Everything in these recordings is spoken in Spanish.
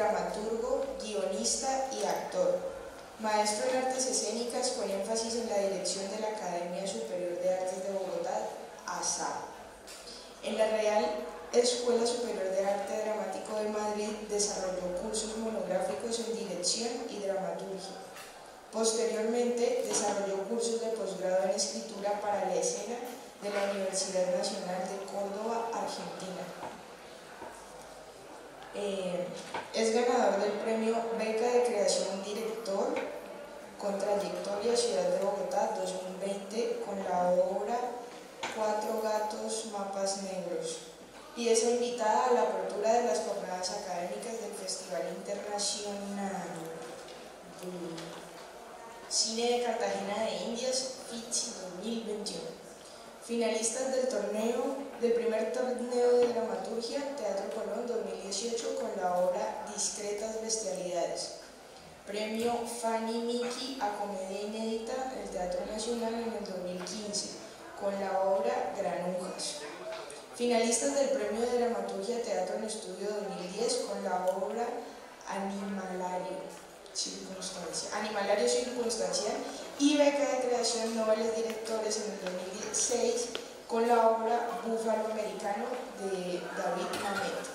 dramaturgo, guionista y actor. Maestro en artes escénicas con énfasis en la dirección de la Academia Superior de Artes de Bogotá, ASAB. En la Real Escuela Superior de Arte Dramático de Madrid desarrolló cursos monográficos en dirección y dramaturgia. Posteriormente desarrolló cursos de posgrado en escritura para la escena de la Universidad Nacional de Córdoba, Argentina. Es ganador del premio Beca de Creación Director con Trayectoria Ciudad de Bogotá 2020 con la obra Cuatro Gatos Mapas Negros, y es invitada a la apertura de las jornadas académicas del Festival Internacional de Cine de Cartagena de Indias, FICCI 2021. Finalistas del primer torneo de dramaturgia Teatro Colón 2018 con la obra Discretas Bestialidades. Premio Fanny Mickey a Comedia Inédita del Teatro Nacional en el 2015 con la obra Granujas. Finalistas del Premio de Dramaturgia Teatro en Estudio 2010 con la obra Animalario Circunstancial y beca de creación Noveles Directores en el 2016 con la obra Búfalo Americano de David Mamet.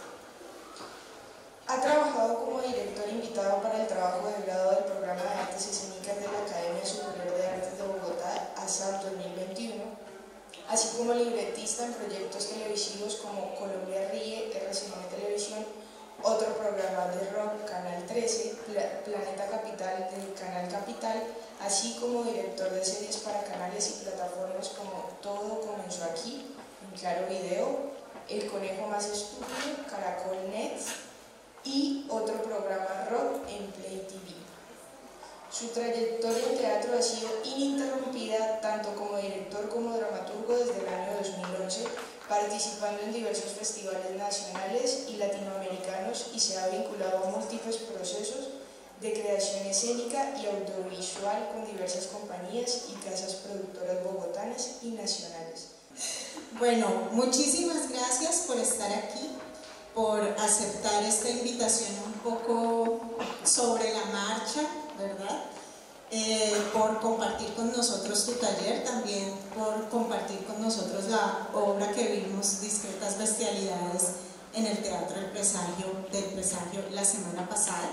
Ha trabajado como director invitado para el trabajo de grado del Programa de Artes Escénicas de la Academia Superior de Artes de Bogotá, ASAB 2021, así como libretista en proyectos televisivos como Colombia Ríe, RCN Televisión, otro programa de rock, Canal 13, Planeta Capital del Canal Capital, así como director de series para canales y plataformas como Todo Comenzó Aquí, en Claro Video, El Conejo Más Estúpido, Caracol Net y otro programa rock en Play TV. Su trayectoria en teatro ha sido ininterrumpida tanto como director como dramaturgo desde el año 2011, participando en diversos festivales nacionales y latinoamericanos, y se ha vinculado a múltiples procesos de creación escénica y audiovisual con diversas compañías y casas productoras bogotanas y nacionales. Bueno, muchísimas gracias por estar aquí, por aceptar esta invitación un poco sobre la marcha, ¿verdad? Por compartir con nosotros tu taller, también por compartir con nosotros la obra que vimos, Discretas Bestialidades, en el Teatro del Presagio la semana pasada.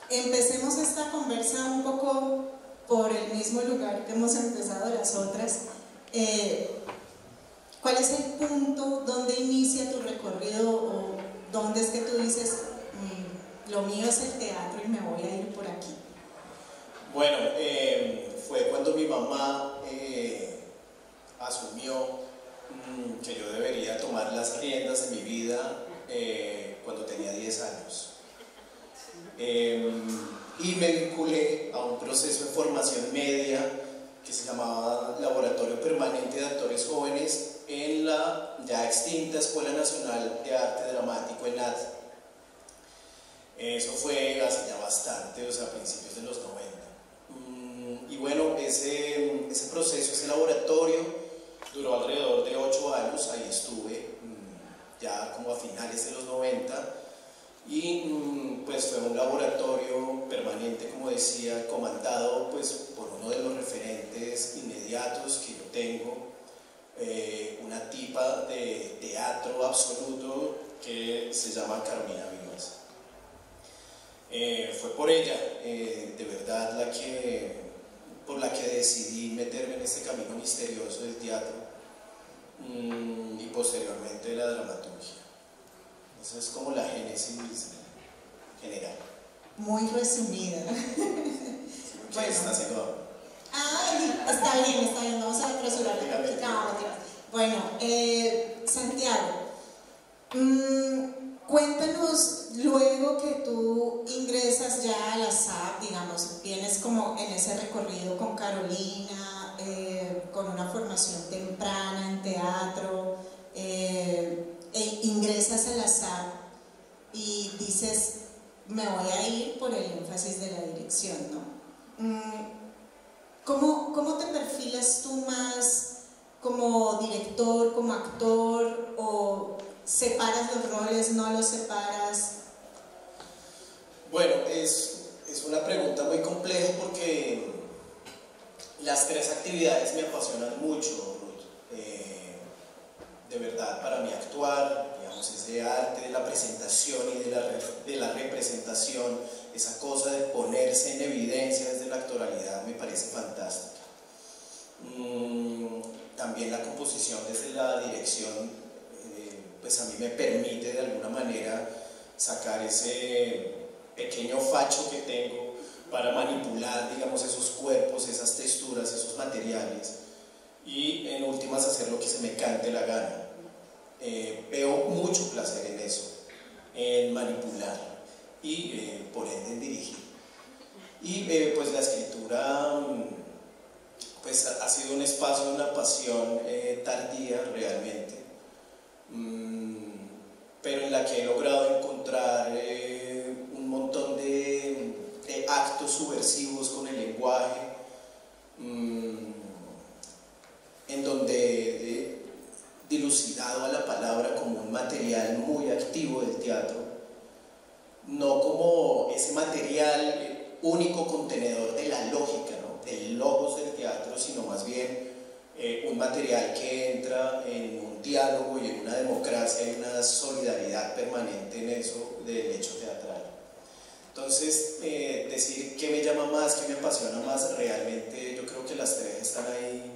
Empecemos esta conversa un poco por el mismo lugar que hemos empezado las otras. ¿Cuál es el punto donde inicia tu recorrido, o dónde es que tú dices, lo mío es el teatro y me voy a ir por aquí? Bueno, fue cuando mi mamá asumió que yo debería tomar las riendas de mi vida cuando tenía 10 años. Y me vinculé a un proceso de formación media que se llamaba Laboratorio Permanente de Actores Jóvenes en la ya extinta Escuela Nacional de Arte Dramático, ENAD. Eso fue hace ya bastante, o sea, a principios de los 90. Y bueno, ese proceso, ese laboratorio duró alrededor de 8 años, ahí estuve, ya como a finales de los 90, y pues fue un laboratorio permanente, como decía, comandado pues por uno de los referentes inmediatos que yo tengo, una tipa de teatro absoluto que se llama Carmina Vivas. Fue por ella, de verdad, por la que decidí meterme en este camino misterioso del teatro y posteriormente de la dramaturgia. Esa es como la génesis general. Muy resumida. ¿Qué está haciendo? Ay, está bien, vamos a apresurar. Bueno, Santiago, cuéntanos, luego que tú ingresas ya a la SAB, digamos, vienes como en ese recorrido con Carolina, con una formación temprana en teatro, ingresas a la SAB y dices, me voy a ir por el énfasis de la dirección, ¿no? ¿Cómo te perfilas tú más como director, como actor, o ¿Separas los roles, no los separas? Bueno, es una pregunta muy compleja porque las tres actividades me apasionan mucho, Ruth. De verdad, para mí actuar, digamos, ese arte de la presentación y de la representación, esa cosa de ponerse en evidencia desde la actoralidad me parece fantástica. También la composición desde la dirección, pues a mí me permite de alguna manera sacar ese pequeño facho que tengo para manipular, digamos, esos cuerpos, esas texturas, esos materiales y en últimas hacer lo que se me cante la gana. Veo mucho placer en eso, en manipular y por ende en dirigir. Y pues la escritura pues ha sido un espacio de una pasión tardía realmente, pero en la que he logrado encontrar un montón de actos subversivos con el lenguaje, en donde he dilucidado a la palabra como un material muy activo del teatro, no como ese material único contenedor de la lógica, ¿no?, del logos del teatro, sino más bien un material que entra en un diálogo y en una democracia y una solidaridad permanente en eso del hecho teatral. Entonces, decir qué me llama más, qué me apasiona más, realmente yo creo que las tres están ahí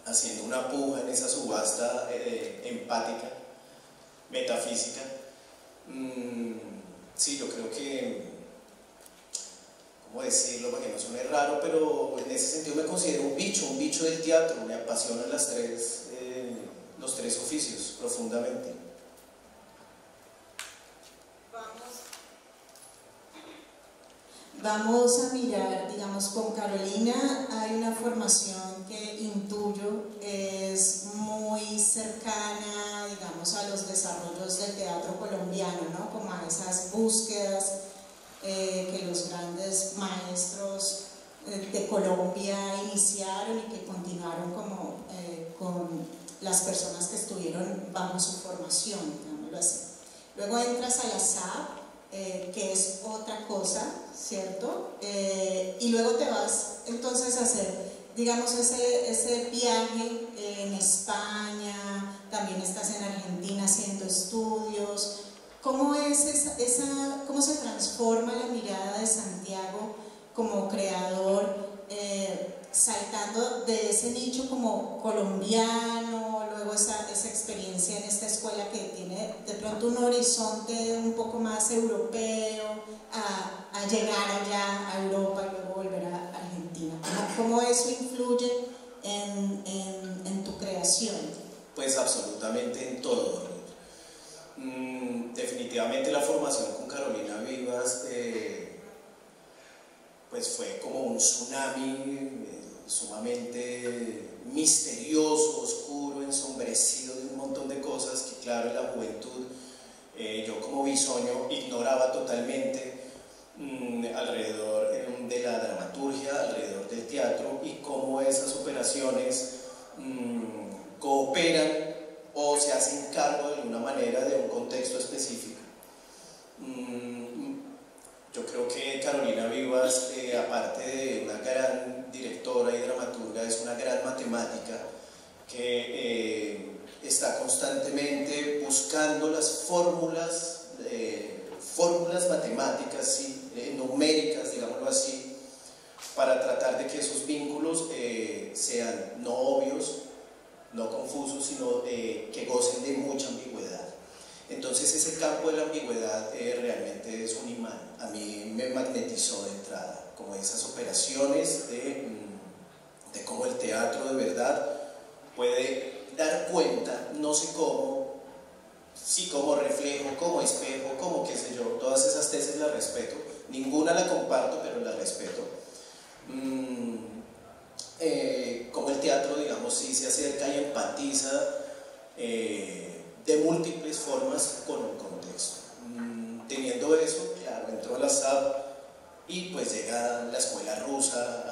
haciendo una puja en esa subasta empática, metafísica. Sí, yo creo que, ¿cómo decirlo para que no suene raro? Pero en ese sentido me considero un bicho del teatro, me apasionan los tres oficios profundamente. Vamos a mirar, digamos, con Carolina hay una formación que intuyo es muy cercana, digamos, a los desarrollos del teatro colombiano, ¿no? Como a esas búsquedas que los grandes maestros de Colombia iniciaron y que continuaron como con las personas que estuvieron bajo su formación, digámoslo así. Luego entras a la SAP, que es otra cosa, ¿cierto? Y luego te vas entonces a hacer, digamos, ese viaje en España, también estás en Argentina haciendo estudios. ¿Cómo es cómo se transforma la mirada de Santiago como creador, saltando de ese nicho como colombiano, luego esa experiencia en esta escuela que tiene de pronto un horizonte un poco más europeo, a llegar allá a Europa y luego volver a Argentina? ¿Cómo eso influye en tu creación? Pues absolutamente en todo. Definitivamente la formación con Carolina Vivas pues fue como un tsunami sumamente misterioso, oscuro, ensombrecido de un montón de cosas que, claro, en la juventud yo como bisoño ignoraba totalmente alrededor de la dramaturgia, alrededor del teatro y cómo esas operaciones cooperan o se hacen cargo de alguna manera de un contexto específico. Yo creo que Carolina Vivas, aparte de una gran directora y dramaturga, es una gran matemática que está constantemente buscando las fórmulas matemáticas, ¿sí?, numéricas, digámoslo así, para tratar de que esos vínculos sean no obvios, no confusos, sino que gocen de mucha ambigüedad. Entonces ese campo de la ambigüedad realmente es un imán. A mí me magnetizó de entrada, como esas operaciones de cómo el teatro de verdad puede dar cuenta, no sé cómo, sí como reflejo, como espejo, como qué sé yo, todas esas tesis las respeto, ninguna la comparto, pero la respeto. Como el teatro, digamos, sí se acerca y empatiza de múltiples formas con el contexto. Teniendo eso, claro, entró a la SAP y pues llega la escuela rusa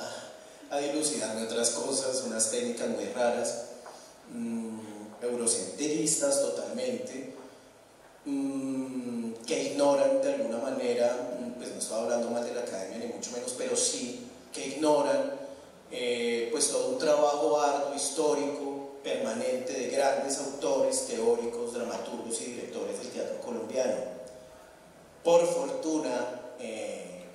a dilucidarme otras cosas, unas técnicas muy raras, eurocentristas totalmente, que ignoran de alguna manera, pues no estoy hablando mal de la academia ni mucho menos, pero sí que ignoran pues todo un trabajo arduo, histórico, permanente de grandes autores, teóricos, dramaturgos y directores del teatro colombiano. Por fortuna,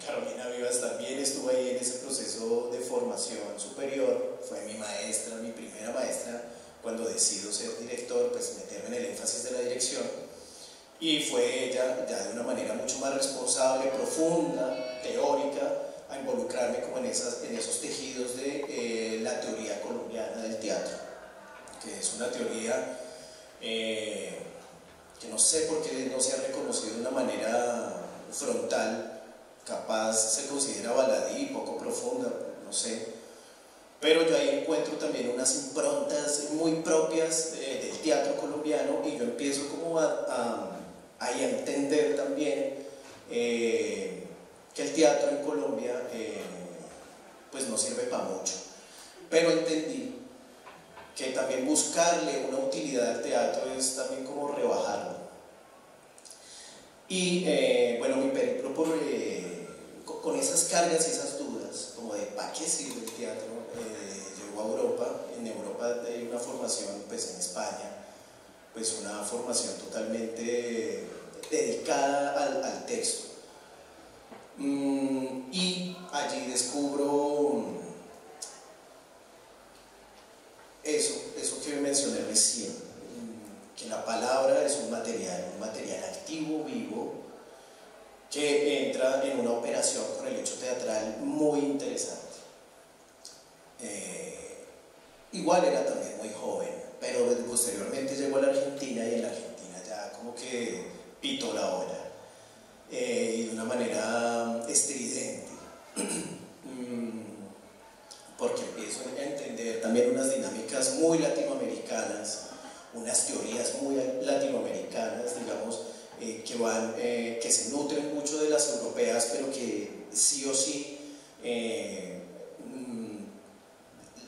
Carolina Vivas también estuvo ahí en ese proceso de formación superior, fue mi maestra, mi primera maestra, cuando decido ser director, pues meterme en el énfasis de la dirección, y fue ella ya de una manera mucho más responsable, profunda, teórica, a involucrarme como en esos tejidos de la teoría colombiana del teatro, que es una teoría que no sé por qué no se ha reconocido de una manera frontal, capaz se considera baladí, poco profunda, no sé, pero yo ahí encuentro también unas improntas muy propias del teatro colombiano, y yo empiezo como a entender también que el teatro en Colombia pues no sirve para mucho, pero entendí que también buscarle una utilidad al teatro es también como rebajarlo. Y bueno, mi periplo con esas cargas y esas dudas, como de ¿para qué sirve el teatro? Llegó a Europa. En Europa hay una formación, pues en España, pues una formación totalmente dedicada al texto. Y allí descubro eso que mencioné recién, que la palabra es un material activo, vivo, que entra en una operación con el hecho teatral muy interesante. Igual era también muy joven, pero posteriormente llegó a la Argentina, y en la Argentina ya como que pitó la hora, y de una manera estridente, porque empiezo a entender también unas dinámicas muy latinoamericanas, unas teorías muy latinoamericanas, digamos, que se nutren mucho de las europeas, pero que sí o sí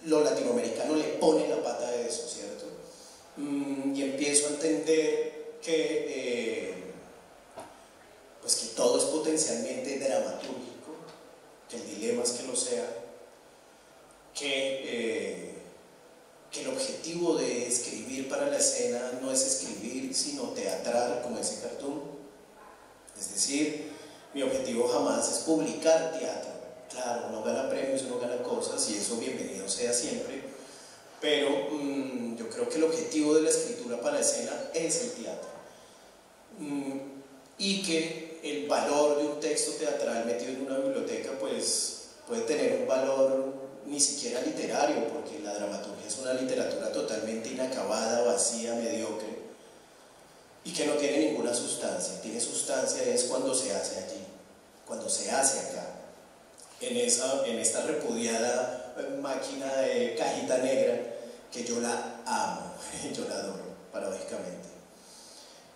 lo latinoamericano le pone la pata a eso, ¿cierto? Y empiezo a entender que pues que todo es potencialmente dramatúrgico, que el dilema es que lo sea, que el objetivo de escribir para la escena no es escribir, sino teatrar, como ese cartoon. Es decir, mi objetivo jamás es publicar teatro. Claro, uno gana premios, uno gana cosas, y eso bienvenido sea siempre, pero yo creo que el objetivo de la escritura para la escena es el teatro. Y que el valor de un texto teatral metido en una biblioteca pues puede tener un valor ni siquiera literario, porque la dramaturgia es una literatura totalmente inacabada, vacía, mediocre, y que no tiene ninguna sustancia. Tiene sustancia es cuando se hace allí, cuando se hace acá, en esta repudiada máquina de cajita negra, que yo la amo, yo la adoro, paradójicamente.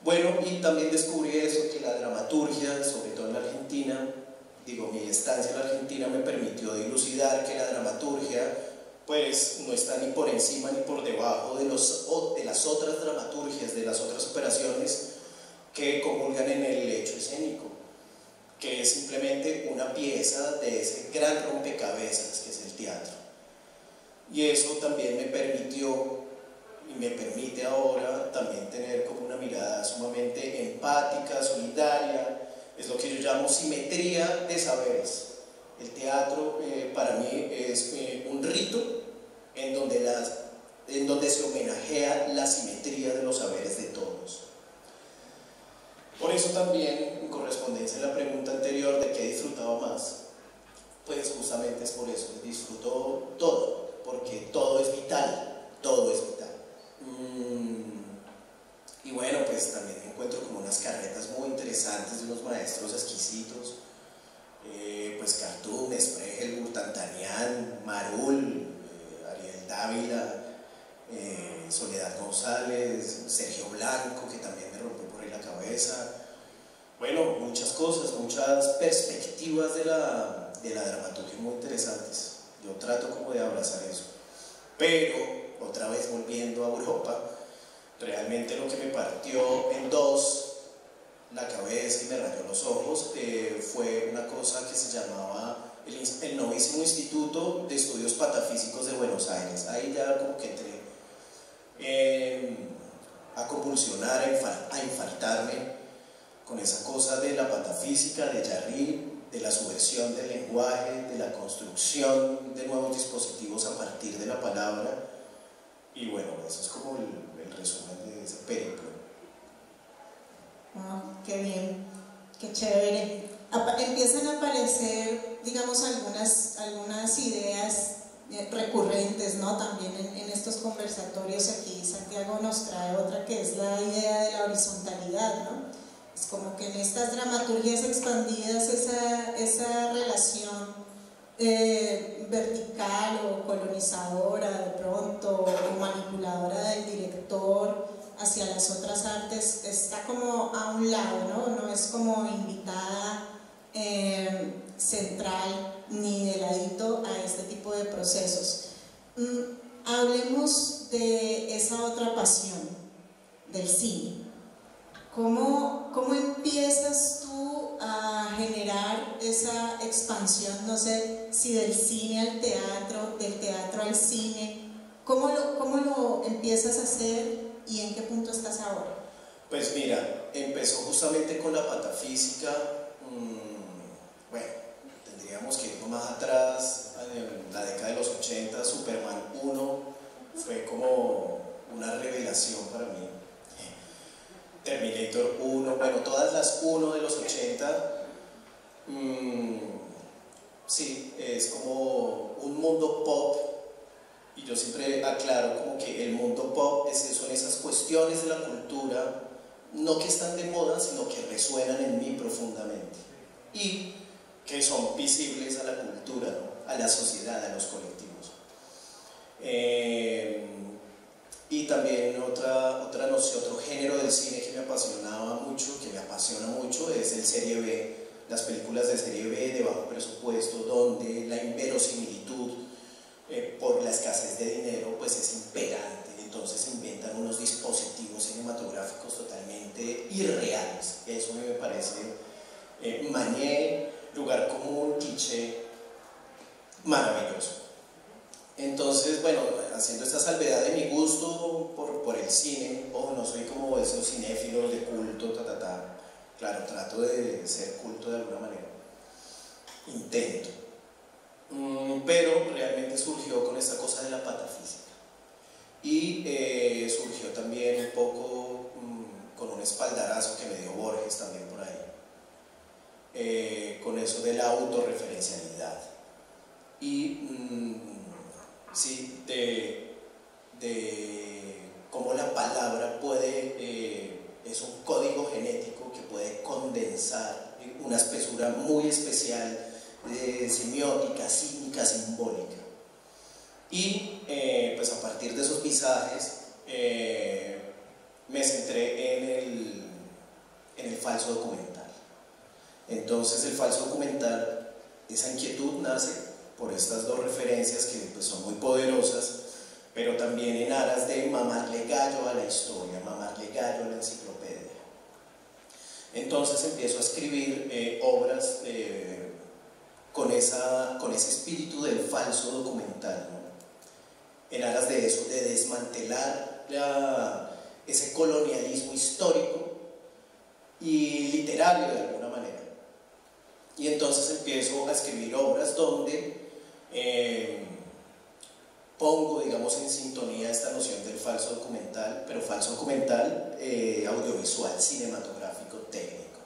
Bueno, y también descubrí eso, que la dramaturgia, sobre todo en la Argentina, mi estancia en la Argentina me permitió dilucidar que la dramaturgia pues no está ni por encima ni por debajo de las otras dramaturgias, de las otras operaciones que comulgan en el hecho escénico, que es simplemente una pieza de ese gran rompecabezas que es el teatro. Y eso también me permitió y me permite ahora también tener como una mirada sumamente empática, solidaria. Es lo que yo llamo simetría de saberes. El teatro para mí es un rito en donde se homenajea la simetría de los saberes de todos. Por eso también, en correspondencia a la pregunta anterior de qué disfrutaba más, pues justamente es por eso, disfruto todo, porque todo es vital, todo es vital. Y bueno, pues también encuentro como unas carretas muy interesantes de unos maestros exquisitos, pues Cartoon, Sprengel, Burtantanian, Marul, Ariel Dávila, Soledad González, Sergio Blanco, que también me rompió por ahí la cabeza. Bueno, muchas cosas, muchas perspectivas de la dramaturgia muy interesantes. Yo trato como de abrazar eso, pero otra vez volviendo a Europa, Realmente lo que me partió en dos la cabeza y me rayó los ojos fue una cosa que se llamaba el novísimo Instituto de Estudios Patafísicos de Buenos Aires. Ahí ya como que entré a convulsionar, a infartarme con esa cosa de la patafísica, de Jarry, de la subversión del lenguaje, de la construcción de nuevos dispositivos a partir de la palabra. Y bueno, eso es como el resumen de ese periplo. Oh, qué bien, qué chévere. Empiezan a aparecer, digamos, algunas ideas recurrentes, ¿no? También en estos conversatorios. Aquí Santiago nos trae otra, que es la idea de la horizontalidad, ¿no? Es como que en estas dramaturgias expandidas esa relación vertical o colonizadora de pronto, o manipuladora del director hacia las otras artes está como a un lado, ¿no? No es como invitada central ni de ladito a este tipo de procesos. Hablemos de esa otra pasión, del cine. ¿Cómo empiezas tú a generar esa expansión, no sé si del cine al teatro, del teatro al cine? ¿Cómo lo empiezas a hacer y en qué punto estás ahora? Pues mira, empezó justamente con la patafísica. Bueno, tendríamos que ir más atrás, en la década de los 80, Superman 1 fue como una revelación para mí. Terminator 1, bueno, todas las 1 de los 80, sí, es como un mundo pop, y yo siempre aclaro como que el mundo pop son esas cuestiones de la cultura, no que están de moda, sino que resuenan en mí profundamente, y que son visibles a la cultura, ¿no? A la sociedad, a los colectivos. Y también otra noción, otro género del cine que me apasionaba mucho, que me apasiona mucho, es el serie B, las películas de serie B de bajo presupuesto, donde la inverosimilitud por la escasez de dinero pues es imperante. Entonces se inventan unos dispositivos cinematográficos totalmente irreales. Eso me parece mañé, lugar común, cliché, maravilloso. Entonces, bueno, haciendo esta salvedad de mi gusto por el cine, no soy como esos cinéfilos de culto, claro, trato de ser culto de alguna manera, intento, pero realmente surgió con esta cosa de la patafísica y surgió también un poco con un espaldarazo que me dio Borges también por ahí, con eso de la autorreferencialidad y sí, de cómo la palabra es un código genético que puede condensar una espesura muy especial de semiótica, cínica, simbólica. Y pues a partir de esos visajes me centré en el falso documental. Entonces el falso documental, esa inquietud nace por estas dos referencias que pues, son muy poderosas, pero también en aras de mamarle gallo a la historia, mamarle gallo a la enciclopedia. Entonces empiezo a escribir obras con ese espíritu del falso documental, ¿no? En aras de eso, de desmantelar ese colonialismo histórico y literario de alguna manera. Y entonces empiezo a escribir obras donde pongo, digamos, en sintonía esta noción del falso documental, pero falso documental audiovisual, cinematográfico, técnico.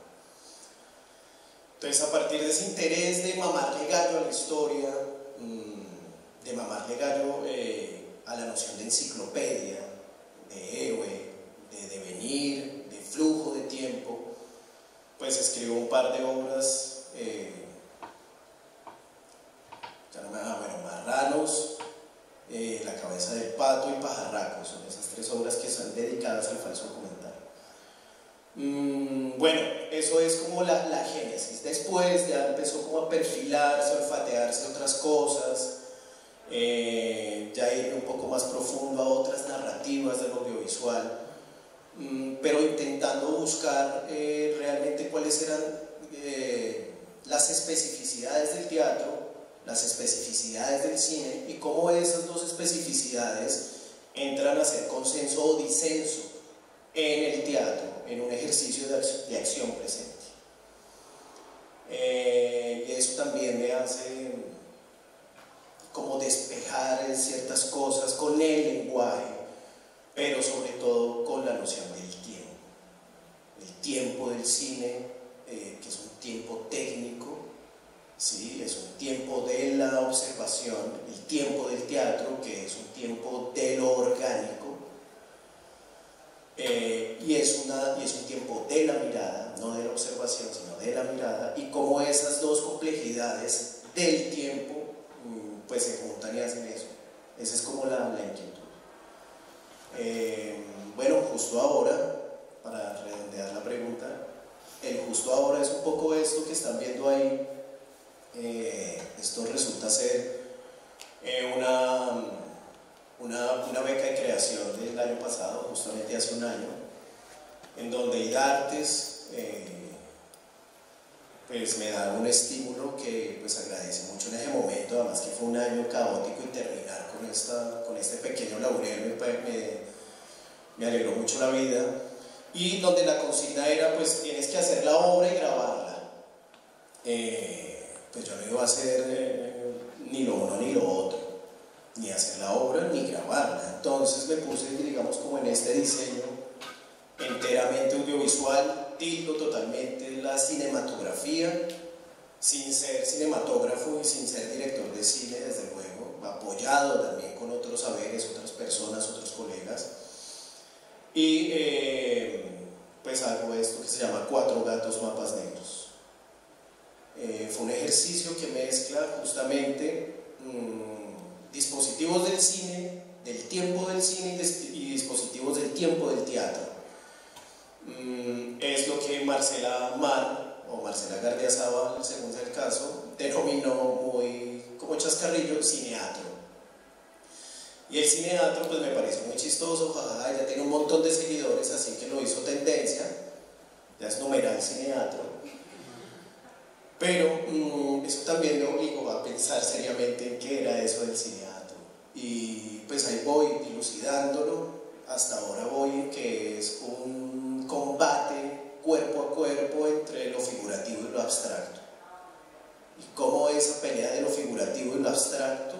Entonces, a partir de ese interés de mamarle gallo a la historia, de mamarle gallo a la noción de enciclopedia, de héroe, de devenir, de flujo de tiempo, pues escribo un par de obras. Marranos, La cabeza del pato y Pajarracos, son esas tres obras que son dedicadas al falso documental. Bueno, eso es como la génesis. Después ya empezó como a perfilarse, a olfatearse otras cosas, ya ir un poco más profundo a otras narrativas del audiovisual, pero intentando buscar realmente cuáles eran las especificidades del teatro, las especificidades del cine y cómo esas dos especificidades entran a ser consenso o disenso en el teatro, en un ejercicio de acción presente. Y eso también me hace como despejar ciertas cosas con el lenguaje, pero sobre todo con la noción del tiempo. El tiempo del cine, que es un tiempo técnico, ¿sí? Es un tiempo de la observación, el tiempo del teatro, que es un tiempo de lo orgánico, y es un tiempo de la mirada, no de la observación, sino de la mirada, y cómo esas dos complejidades del tiempo pues se juntan y hacen eso. Esa es como la inquietud. Bueno, justo ahora, para redondear la pregunta, el justo ahora es un poco esto que están viendo ahí. Esto resulta ser una beca de creación del año pasado, justamente hace un año, en donde IDARTES pues me da un estímulo que pues agradece mucho en ese momento, además que fue un año caótico y terminar con este pequeño laurel me alegró mucho la vida, y donde la consigna era pues tienes que hacer la obra y grabarla. Pues yo no iba a hacer ni lo uno ni lo otro, ni hacer la obra ni grabarla, entonces me puse digamos como en este diseño enteramente audiovisual, tildo totalmente la cinematografía, sin ser cinematógrafo y sin ser director de cine, desde luego, apoyado también con otros saberes, otras personas, otros colegas, y pues hago esto que se llama Cuatro Gatos Mapas Negros. Fue un ejercicio que mezcla justamente dispositivos del cine, del tiempo del cine y dispositivos del tiempo del teatro. Es lo que Marcela Mar o Marcela Gardiazabal, según sea el caso, denominó muy como chascarrillo cineatro. Y el cineatro pues me parece muy chistoso, jajaja, ya tiene un montón de seguidores, así que lo hizo tendencia, ya es numeral cineatro. Pero eso también me obligó a pensar seriamente en qué era eso del cineatro. Y pues ahí voy dilucidándolo, hasta ahora voy en que es un combate cuerpo a cuerpo entre lo figurativo y lo abstracto, y cómo esa pelea de lo figurativo y lo abstracto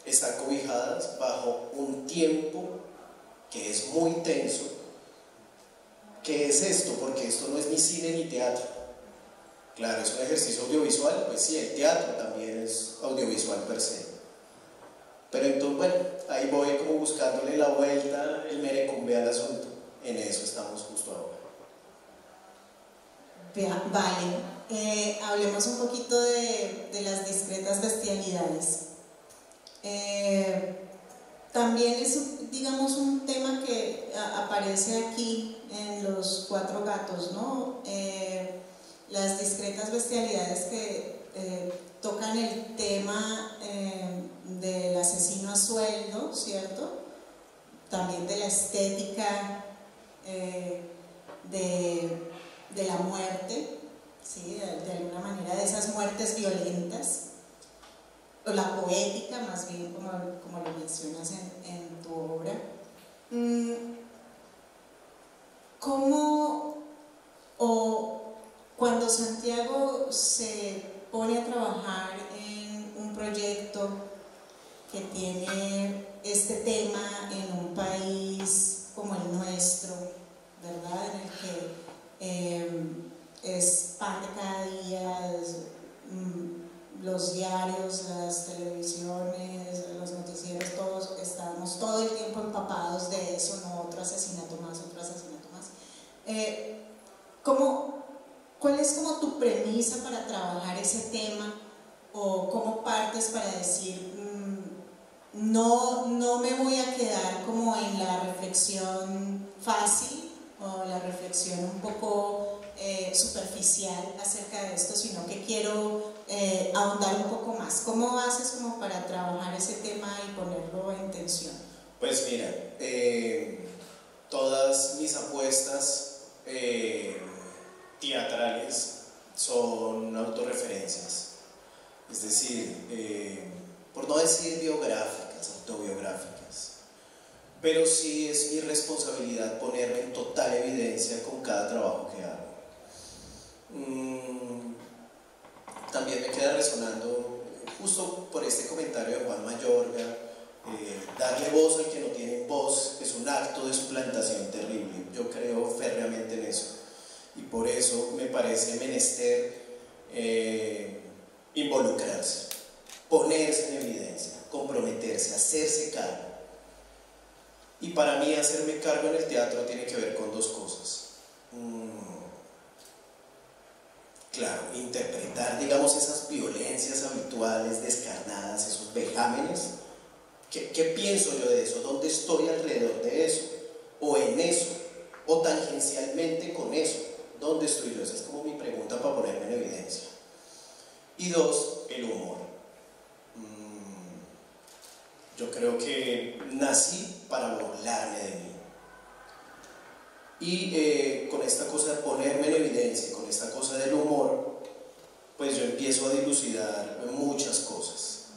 están cobijadas bajo un tiempo que es muy tenso. ¿Qué es esto? Porque esto no es ni cine ni teatro. Claro, es un ejercicio audiovisual, pues sí, el teatro también es audiovisual per se. Pero entonces, bueno, ahí voy como buscándole la vuelta, el merecumbe al asunto. En eso estamos justo ahora. Vale, hablemos un poquito de las discretas bestialidades. También es, digamos, un tema que aparece aquí en los Cuatro Gatos, ¿no? Las discretas bestialidades que tocan el tema del asesino a sueldo, ¿cierto? También de la estética de la muerte, ¿sí? De alguna manera de esas muertes violentas, o la poética más bien, como lo mencionas en tu obra. ¿Cómo o cuando Santiago se pone a trabajar en un proyecto que tiene este tema en un país como el nuestro, ¿verdad? En el que es pan de cada día, los diarios, las televisiones, los noticieros, todos estamos todo el tiempo empapados de eso, ¿no? Otro asesinato más, otro asesinato más. ¿Cuál es como tu premisa para trabajar ese tema? ¿O cómo partes para decir, no me voy a quedar como en la reflexión fácil o la reflexión un poco superficial acerca de esto, sino que quiero ahondar un poco más? ¿Cómo haces como para trabajar ese tema y ponerlo en tensión? Pues mira, todas mis apuestas teatrales son autorreferencias, es decir, por no decir biográficas, autobiográficas, pero sí es mi responsabilidad ponerme en total evidencia con cada trabajo que hago. También me queda resonando, justo por este comentario de Juan Mayorga, darle voz al que no tiene voz es un acto de suplantación terrible. Yo creo férreamente en eso, y por eso me parece menester involucrarse, ponerse en evidencia, comprometerse, hacerse cargo. Y para mí hacerme cargo en el teatro tiene que ver con dos cosas. Claro, interpretar, digamos, esas violencias habituales, descarnadas, esos vejámenes. ¿Qué pienso yo de eso? ¿Dónde estoy alrededor de eso? ¿O en eso? ¿O tangencialmente con eso? ¿Dónde estoy yo? Esa es como mi pregunta para ponerme en evidencia. Y dos, el humor. Yo creo que nací para burlarme de mí. Y con esta cosa de ponerme en evidencia, con esta cosa del humor, pues yo empiezo a dilucidar muchas cosas.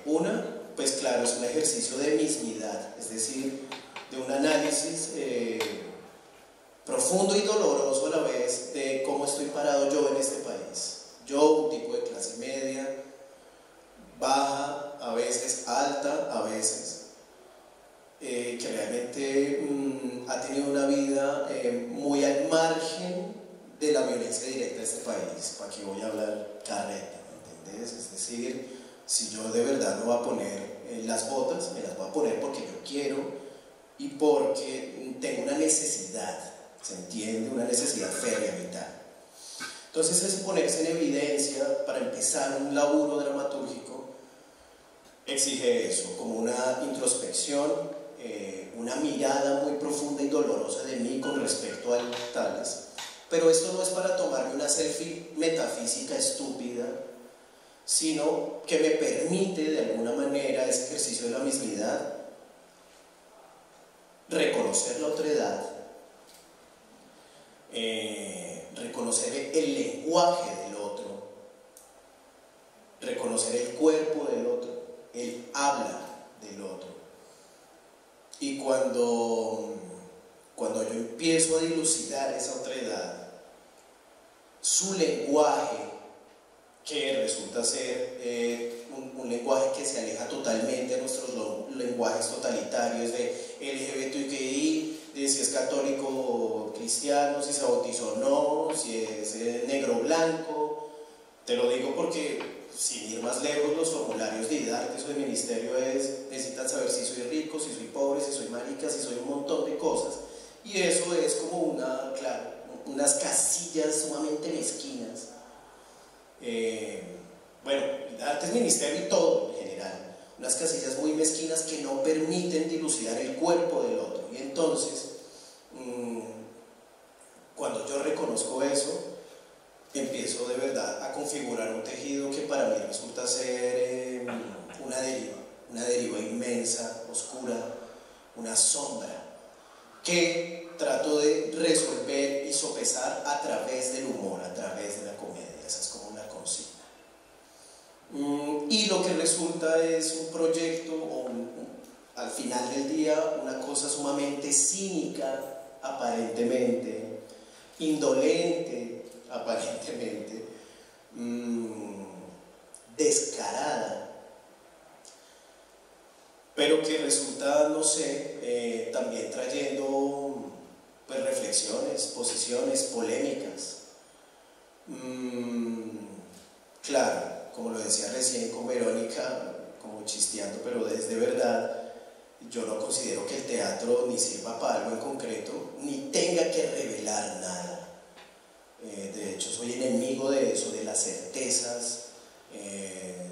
Una, pues claro, es un ejercicio de mismidad, es decir, de un análisis profundo y doloroso a la vez de cómo estoy parado yo en este país. Yo, un tipo de clase media, baja, a veces alta, a veces, que realmente ha tenido una vida muy al margen de la violencia directa de este país. ¿Para qué voy a hablar carreta? ¿Me entendés? Es decir, si yo de verdad me voy a poner las botas, me las voy a poner porque yo quiero y porque tengo una necesidad, ¿se entiende? Una necesidad férrea, vital. Entonces, ese ponerse en evidencia para empezar un laburo dramatúrgico exige eso, como una introspección, una mirada muy profunda y dolorosa de mí con respecto a tales. Pero esto no es para tomarme una selfie metafísica estúpida, sino que me permite de alguna manera ese ejercicio de la mismidad, reconocer la otredad, reconocer el lenguaje del otro, reconocer el cuerpo del otro, el habla del otro. Y cuando yo empiezo a dilucidar esa otredad, su lenguaje, que resulta ser un lenguaje que se aleja totalmente de nuestros lenguajes totalitarios de LGBTQI, de si es católico o cristiano, si se bautizó o no, si es negro o blanco. Te lo digo porque, sin ir más lejos, los formularios de IDARTES o de ministerio necesitan saber si soy rico, si soy pobre, si soy marica, si soy un montón de cosas. Y eso es como unas casillas sumamente mezquinas. Bueno, IDARTES, ministerio y todo en general. Unas casillas muy mezquinas que no permiten dilucidar el cuerpo del otro. Y entonces, cuando yo reconozco eso, empiezo de verdad a configurar un tejido que para mí resulta ser una deriva inmensa, oscura, una sombra, que trato de resolver y sopesar a través del humor, a través de la comedia. Esa es como una consigna. Y lo que resulta es un proyecto, al final del día, una cosa sumamente cínica, aparentemente, indolente, aparentemente, descarada, pero que resulta, no sé, también trayendo pues reflexiones, posiciones, polémicas. Claro, como lo decía recién con Verónica, como chisteando, pero desde verdad, yo no considero que el teatro ni sirva para algo en concreto, ni tenga que revelar nada. De hecho, soy enemigo de eso, de las certezas,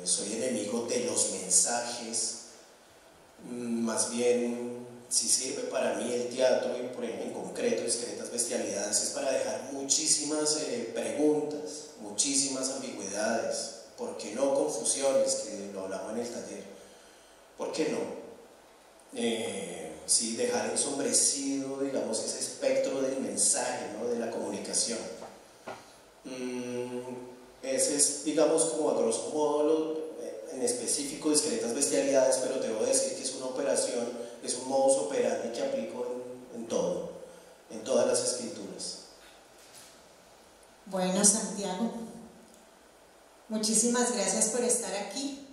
soy enemigo de los mensajes. Más bien, si sirve para mí el teatro, y por ejemplo en concreto Discretas Bestialidades, es para dejar muchísimas preguntas, muchísimas ambigüedades, ¿por qué no confusiones? Que lo hablamos en el taller. ¿Por qué no? sí, dejar ensombrecido, digamos, ese espectro del mensaje, ¿no? De la comunicación. Ese es, digamos, como a grosso modo, en específico, discretas bestialidades, pero debo decir que es una operación, es un modus operandi que aplico en todo, en todas las escrituras. Bueno, Santiago, muchísimas gracias por estar aquí.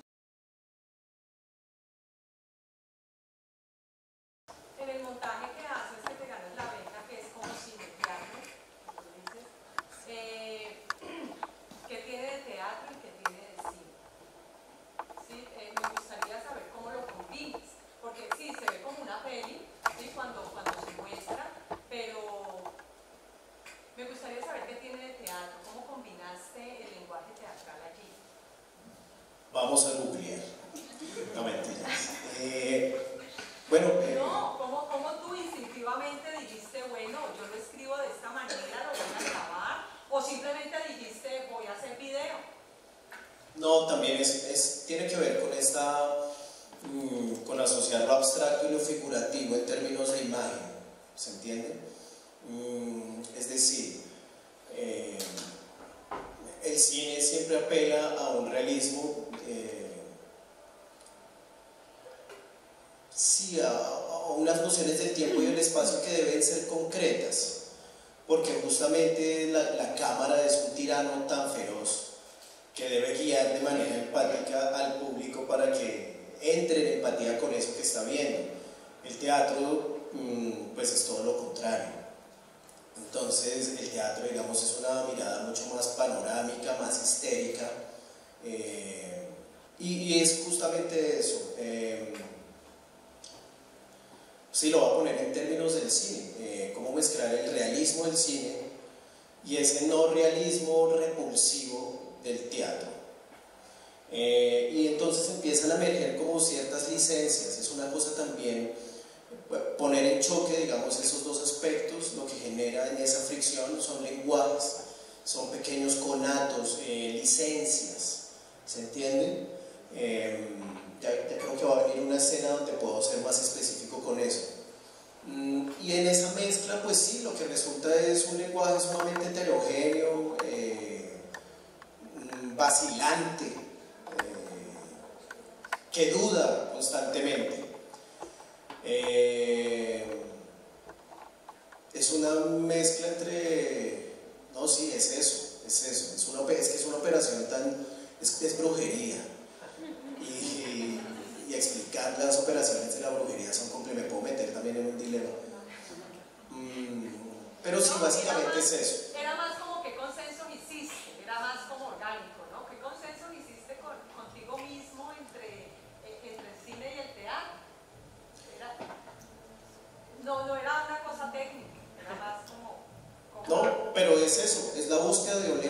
En el montaje que haces, que te ganas la beca, que es como cineteatro, ¿qué tiene de teatro y qué tiene de cine? ¿Sí? Me gustaría saber cómo lo combinas, porque sí, se ve como una peli, ¿sí? cuando se muestra, pero me gustaría saber qué tiene de teatro, cómo combinaste el lenguaje teatral allí. Vamos a googlear. No, mentiras. Bueno, no, ¿cómo tú instintivamente dijiste, bueno, yo lo escribo de esta manera, lo voy a grabar, o simplemente dijiste, voy a hacer video? No, también tiene que ver con con asociar lo abstracto y lo figurativo en términos de imagen, ¿se entiende? Es decir, el cine siempre apela a un realismo, sí, a unas nociones del tiempo y del espacio que deben ser concretas, porque justamente la cámara es un tirano tan feroz que debe guiar de manera empática al público para que entre en empatía con eso que está viendo. El teatro, pues es todo lo contrario. Entonces, el teatro, digamos, es una mirada mucho más panorámica, más histérica, y es justamente eso. Sí, lo voy a poner en términos del cine, cómo mezclar el realismo del cine y ese no realismo repulsivo del teatro. Y entonces empiezan a emerger como ciertas licencias. Es una cosa también poner en choque, digamos, esos dos aspectos. Lo que genera en esa fricción son lenguajes, son pequeños conatos, licencias, ¿se entienden? Ya creo que va a venir una escena donde puedo ser más específico con eso. Y en esa mezcla, pues sí, lo que resulta es un lenguaje sumamente heterogéneo, vacilante, que duda constantemente. Es una mezcla entre... No, sí, es eso. Es que es una operación es brujería. Y explicar las operaciones de la brujería son complejas. Me puedo meter también en un dilema. Pero sí, básicamente es eso. Era más como qué consenso hiciste, era más como orgánico, ¿no? ¿Qué consenso hiciste contigo mismo entre el cine y el teatro? No era una cosa técnica, era más como... No, pero es eso, es la búsqueda de un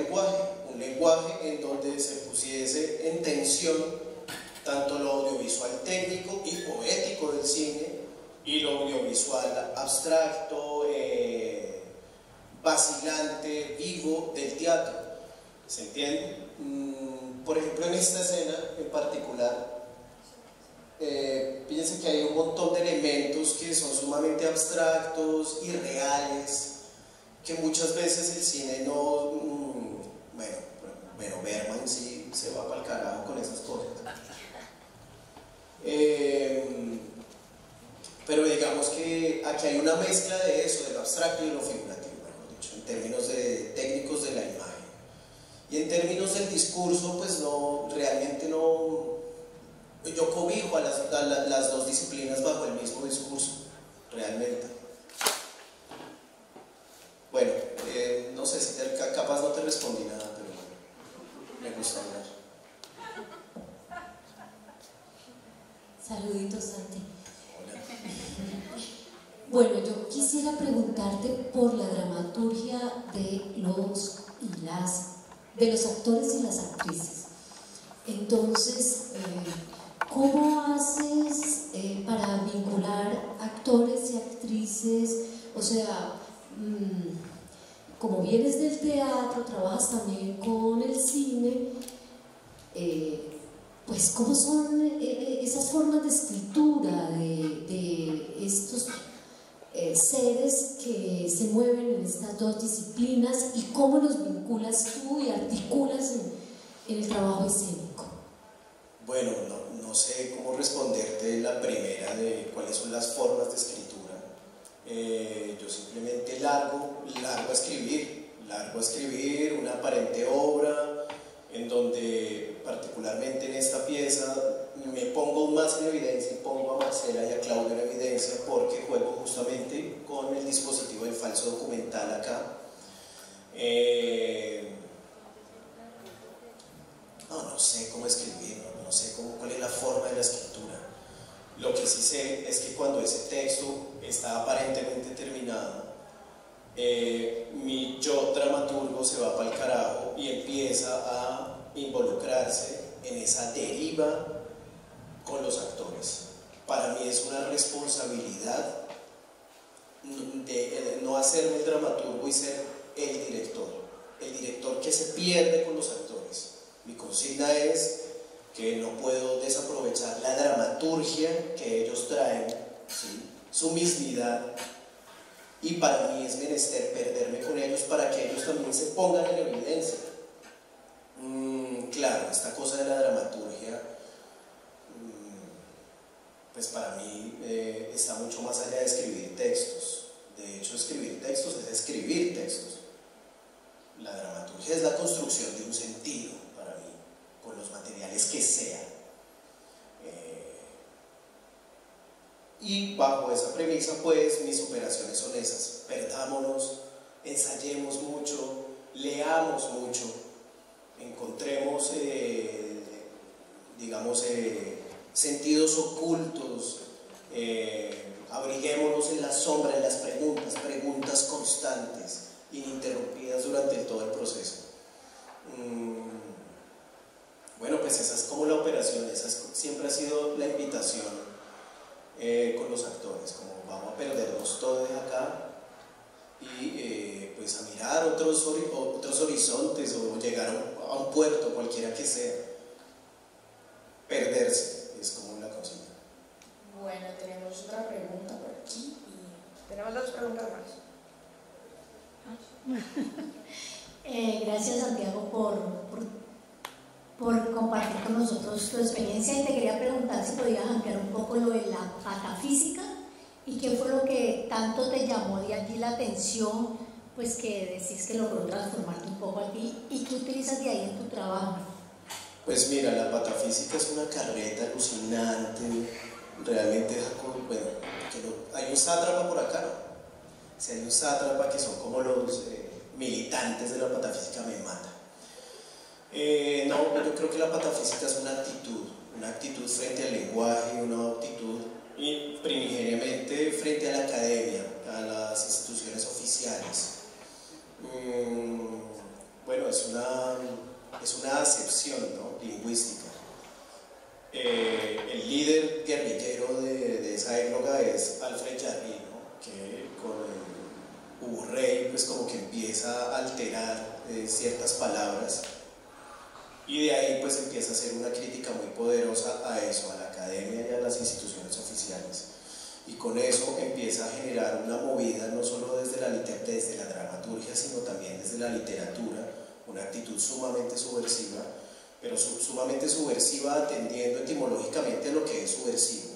lenguaje en donde se pusiese en tensión tanto lo audiovisual técnico y poético del cine y lo audiovisual abstracto, vacilante, vivo del teatro, ¿se entiende? Por ejemplo, en esta escena en particular, fíjense que hay un montón de elementos que son sumamente abstractos, irreales, que muchas veces el cine no... bueno, Bergman sí se va para el carajo con esas cosas. Pero digamos que aquí hay una mezcla de eso, de lo abstracto y de lo figurativo, mejor dicho, en términos técnicos de la imagen. Y en términos del discurso, pues no, realmente no... Yo cobijo a las dos disciplinas bajo el mismo discurso, realmente. Bueno, no sé si capaz no te respondí nada, pero me gusta hablar. Saluditos, Santi. Hola. Bueno, yo quisiera preguntarte por la dramaturgia de los actores y las actrices. Entonces, ¿cómo haces para vincular actores y actrices? O sea, como vienes del teatro, trabajas también con el cine, pues cómo son esas formas de escritura de estos seres que se mueven en estas dos disciplinas y cómo los vinculas tú y articulas en el trabajo escénico. Bueno, no sé cómo responderte la primera de cuáles son las formas de escritura. Yo simplemente largo a escribir una aparente obra en donde particularmente en esta pieza me pongo más en evidencia y pongo a Marcela y a Claudio en evidencia porque juego justamente con el dispositivo del falso documental acá. No sé cómo escribir, no sé cuál es la forma de la escritura. Lo que sí sé es que cuando ese texto está aparentemente terminado, mi yo dramaturgo se va para el carajo y empieza a involucrarse en esa deriva con los actores. Para mí es una responsabilidad de no hacerme el dramaturgo y ser el director que se pierde con los actores. Mi consigna es que no puedo desaprovechar la dramaturgia que ellos traen, ¿sí? Su mismidad, y para mí es menester perderme con ellos para que ellos también se pongan en evidencia. Claro, esta cosa de la dramaturgia, pues para mí está mucho más allá de escribir textos. De hecho, escribir textos es escribir textos. La dramaturgia es la construcción de un sentido para mí, con los materiales que sean. Y bajo esa premisa, pues, mis operaciones son esas: perdámonos, ensayemos mucho, leamos mucho, encontremos, sentidos ocultos, abriguémonos en la sombra, en las preguntas constantes, ininterrumpidas durante todo el proceso. Bueno, pues esa es como la operación, siempre ha sido la invitación con los actores, como vamos a perdernos todos acá y pues a mirar otros horizontes o llegar a un puerto, cualquiera que sea. Perderse es como una consigna. Bueno, tenemos otra pregunta por aquí y tenemos dos preguntas más. Gracias, Santiago, por compartir con nosotros tu experiencia, y te quería preguntar si podías ampliar un poco lo de la patafísica y qué fue lo que tanto te llamó de allí la atención, pues que decís que logró transformarte un poco aquí y qué utilizas de ahí en tu trabajo. Pues mira, la patafísica es una carreta alucinante, realmente, bueno, hay un sátrapa por acá, ¿no? Si hay un sátrapa que son como los militantes de la patafísica, me mata. No, yo creo que la patafísica es una actitud frente al lenguaje, una actitud primigeniamente frente a la academia, a las instituciones oficiales. Bueno, es una acepción, ¿no?, lingüística. El líder guerrillero de esa época es Alfred Jarry, ¿no?, que con el Uburrey pues como que empieza a alterar ciertas palabras. Y de ahí pues empieza a hacer una crítica muy poderosa a eso, a la academia y a las instituciones oficiales. Y con eso empieza a generar una movida no solo desde la dramaturgia, sino también desde la literatura, una actitud sumamente subversiva, pero sumamente subversiva atendiendo etimológicamente a lo que es subversivo.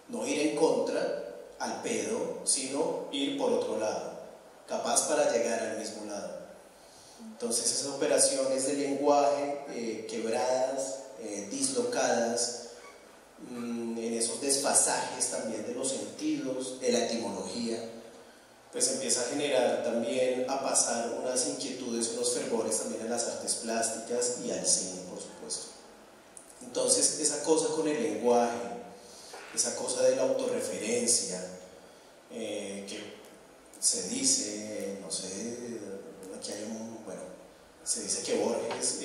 No ir en contra, al pedo, sino ir por otro lado, capaz para llegar al mismo lado. Entonces esas operaciones de lenguaje quebradas, dislocadas, en esos desfasajes también de los sentidos, de la etimología, pues empieza a generar también, a pasar unas inquietudes, unos fervores también a las artes plásticas y al cine, por supuesto. Entonces esa cosa con el lenguaje, esa cosa de la autorreferencia, que se dice, no sé, aquí hay se dice que Borges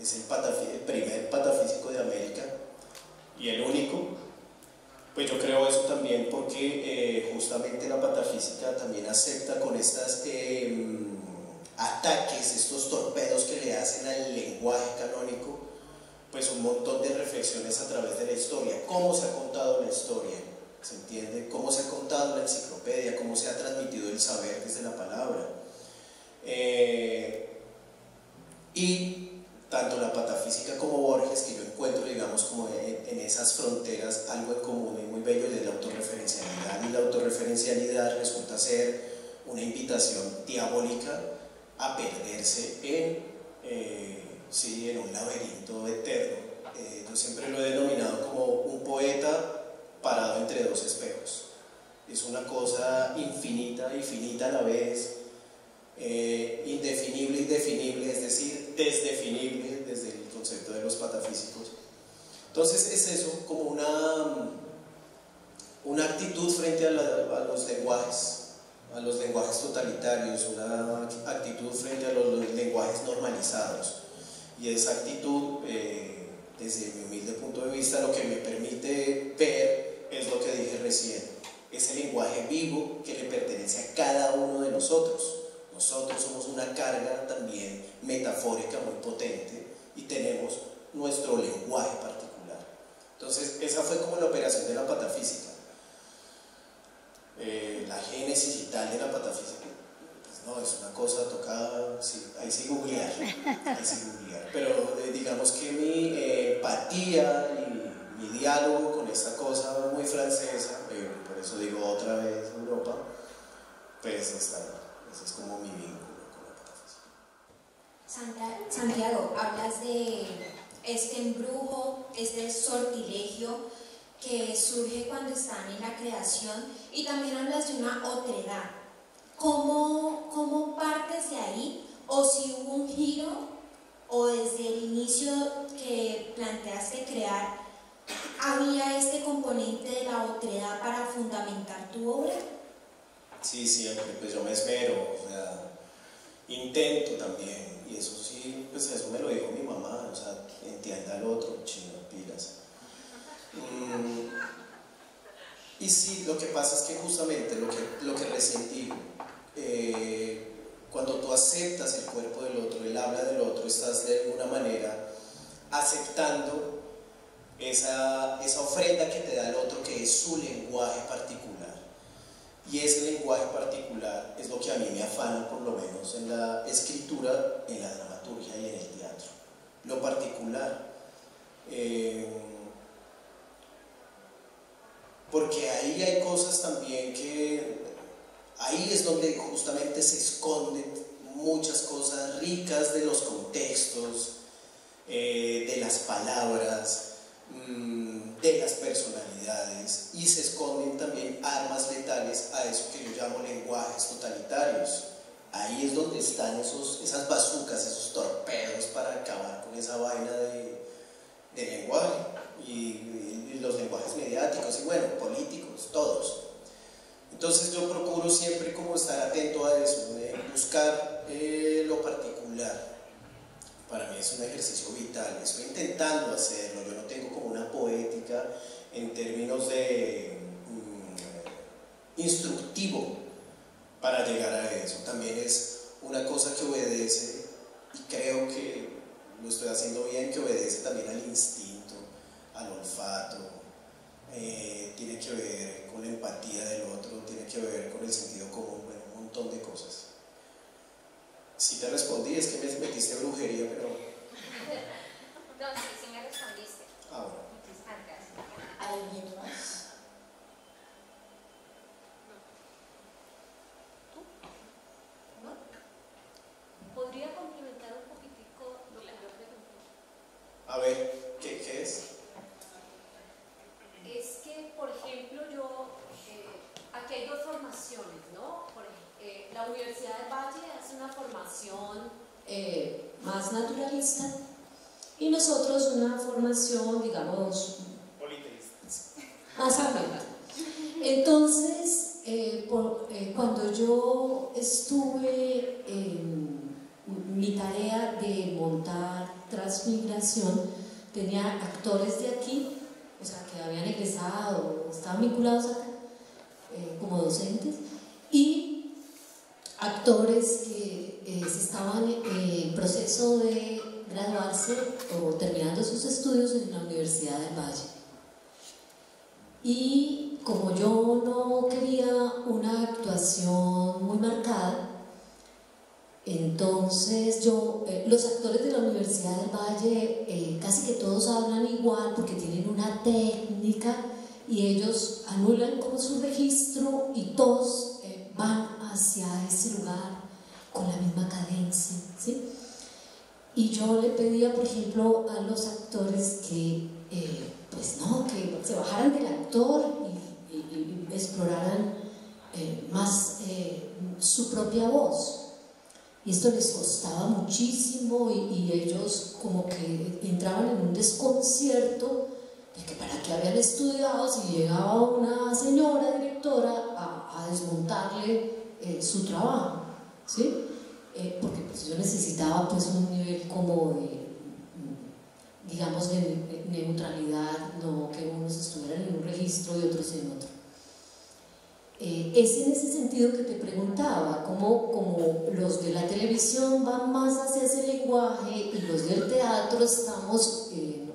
es el primer patafísico de América y el único. Pues yo creo eso también porque justamente la patafísica también acepta con estos ataques, estos torpedos que le hacen al lenguaje canónico, pues un montón de reflexiones a través de la historia, cómo se ha contado la historia, ¿se entiende? Cómo se ha contado la enciclopedia, cómo se ha transmitido el saber desde la palabra. Y tanto la patafísica como Borges, que yo encuentro, digamos, como en esas fronteras algo en común y muy bello de la autorreferencialidad, y la autorreferencialidad resulta ser una invitación diabólica a perderse en un laberinto eterno. Yo siempre lo he denominado como un poeta parado entre dos espejos. Es una cosa infinita y finita a la vez, indefinible y definible, es decir, desdefinible desde el concepto de los patafísicos. Entonces es eso, como una actitud frente a los lenguajes totalitarios, una actitud frente a los lenguajes normalizados. Y esa actitud, desde mi humilde punto de vista, lo que me permite ver es lo que dije recién, ese lenguaje vivo que le pertenece a cada uno de nosotros. Nosotros somos una carga también metafórica muy potente y tenemos nuestro lenguaje particular. Entonces, esa fue como la operación de la patafísica. La génesis y tal de la patafísica, pues no, es una cosa tocada, sí, ahí sí googlear, pero digamos que mi empatía y mi diálogo con esta cosa muy francesa, por eso digo otra vez Europa, pues ese es como mi vínculo con la patafísica. Santiago, hablas de este embrujo, este sortilegio que surge cuando están en la creación, y también hablas de una otredad. ¿Cómo partes de ahí? ¿O si hubo un giro? ¿O desde el inicio que planteaste crear, había este componente de la otredad para fundamentar tu obra? Sí, siempre, pues yo me esmero, o sea, intento también, y eso sí, pues eso me lo dijo mi mamá, o sea, entienda al otro, chino, pilas. Y sí, lo que pasa es que justamente lo que recién digo, cuando tú aceptas el cuerpo del otro, el habla del otro, estás de alguna manera aceptando esa ofrenda que te da el otro, que es su lenguaje particular. Y ese lenguaje particular es lo que a mí me afana, por lo menos en la escritura, en la dramaturgia y en el teatro. Lo particular. Porque ahí hay cosas también que, ahí es donde justamente se esconden muchas cosas ricas de los contextos, de las palabras, de las personalidades, y se esconden también armas letales a eso que yo llamo lenguajes totalitarios. Ahí es donde están esas bazucas, esos torpedos para acabar con esa vaina de lenguaje y los lenguajes mediáticos y bueno, políticos, todos. Entonces yo procuro siempre como estar atento a eso, buscar lo particular. Para mí es un ejercicio vital, estoy intentando hacerlo, yo no tengo como una poética en términos de instructivo para llegar a eso. También es una cosa que obedece, y creo que lo estoy haciendo bien, que obedece también al instinto, al olfato, tiene que ver con la empatía del otro, tiene que ver con el sentido común, bueno, un montón de cosas. Sí te respondí, es que me metiste brujería, pero... No, sí me respondiste. Ah, bueno. Muchísimas gracias. ¿Alguien más? ¿Podría complementar un poquitico lo que yo pregunté? A ver, ¿qué es? Es que, por ejemplo, aquí hay dos formaciones, ¿no? La Universidad del Valle hace una formación más naturalista y nosotros una formación, digamos, más abierta. Entonces, cuando yo estuve en mi tarea de montar Transmigración, tenía actores de aquí, o sea, que habían egresado, estaban vinculados acá, como docentes, y actores que se estaban en proceso de graduarse o terminando sus estudios en la Universidad del Valle. Y como yo no quería una actuación muy marcada, entonces los actores de la Universidad del Valle casi que todos hablan igual porque tienen una técnica y ellos anulan como su registro y todos van hacia ese lugar con la misma cadencia, ¿sí? Y yo le pedía, por ejemplo, a los actores que pues no, que se bajaran del actor y exploraran más su propia voz. Y esto les costaba muchísimo y ellos como que entraban en un desconcierto de que para qué habían estudiado si llegaba una señora directora a desmontarle su trabajo, ¿sí? Porque pues yo necesitaba pues un nivel como de, digamos, de neutralidad, no que unos estuvieran en un registro y otros en otro. Es en ese sentido que te preguntaba, como los de la televisión van más hacia ese lenguaje y los del teatro estamos en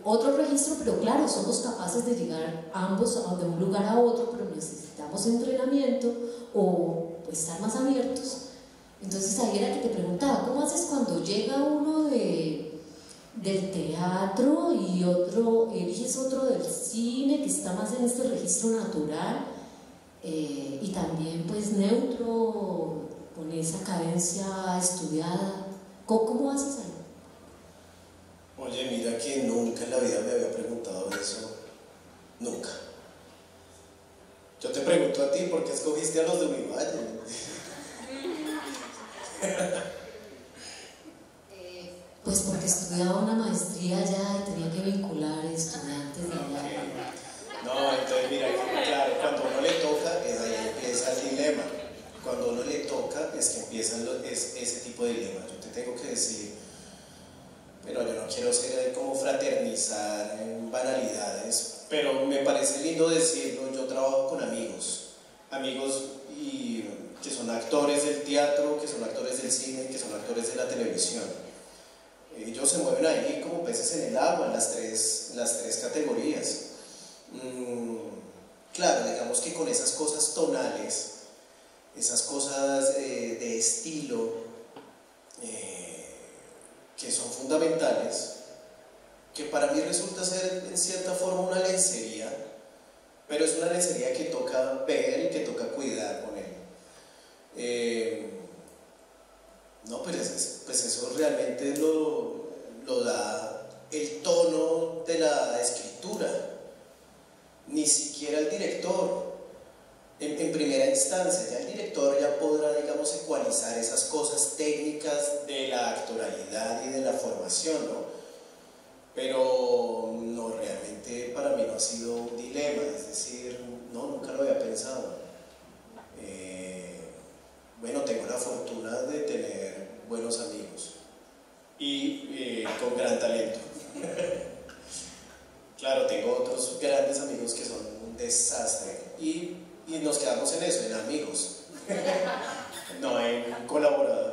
otro registro, pero claro, somos capaces de llegar ambos de un lugar a otro, pero necesitamos entrenamiento o pues, estar más abiertos. Entonces ahí era que te preguntaba, ¿cómo haces cuando llega uno del teatro y otro, eliges otro del cine que está más en este registro natural y también pues neutro, con esa cadencia estudiada? ¿Cómo haces ahí? Oye, mira que nunca en la vida me había preguntado eso, nunca. Yo te pregunto a ti, ¿por qué escogiste a los de Univalle? Pues porque estudiaba una maestría allá y tenía que vincular estudiantes de allá. No, entonces mira, claro, cuando uno le toca, ahí empieza el dilema. Cuando uno le toca, es que empiezan ese tipo de dilemas. Yo te tengo que decir, pero yo no quiero ser como fraternizar en banalidades, pero me parece lindo decirlo. Yo trabajo con amigos y que son actores del teatro, que son actores del cine, que son actores de la televisión. Ellos se mueven ahí como peces en el agua, en las tres categorías. Claro, digamos que con esas cosas tonales, esas cosas de estilo, que son fundamentales, que para mí resulta ser en cierta forma una lencería, pero es una lencería que toca ver y que toca cuidar con él. No, pues eso realmente lo da el tono de la escritura, ni siquiera el director. En primera instancia, ya el director ya podrá, digamos, ecualizar esas cosas técnicas de la actoralidad y de la formación, ¿no? Pero no, realmente para mí no ha sido un dilema, es decir, no, nunca lo había pensado. Bueno, tengo la fortuna de tener buenos amigos y con gran talento. Claro, tengo otros grandes amigos que son un desastre y nos quedamos en eso, en amigos, no en colaboradores.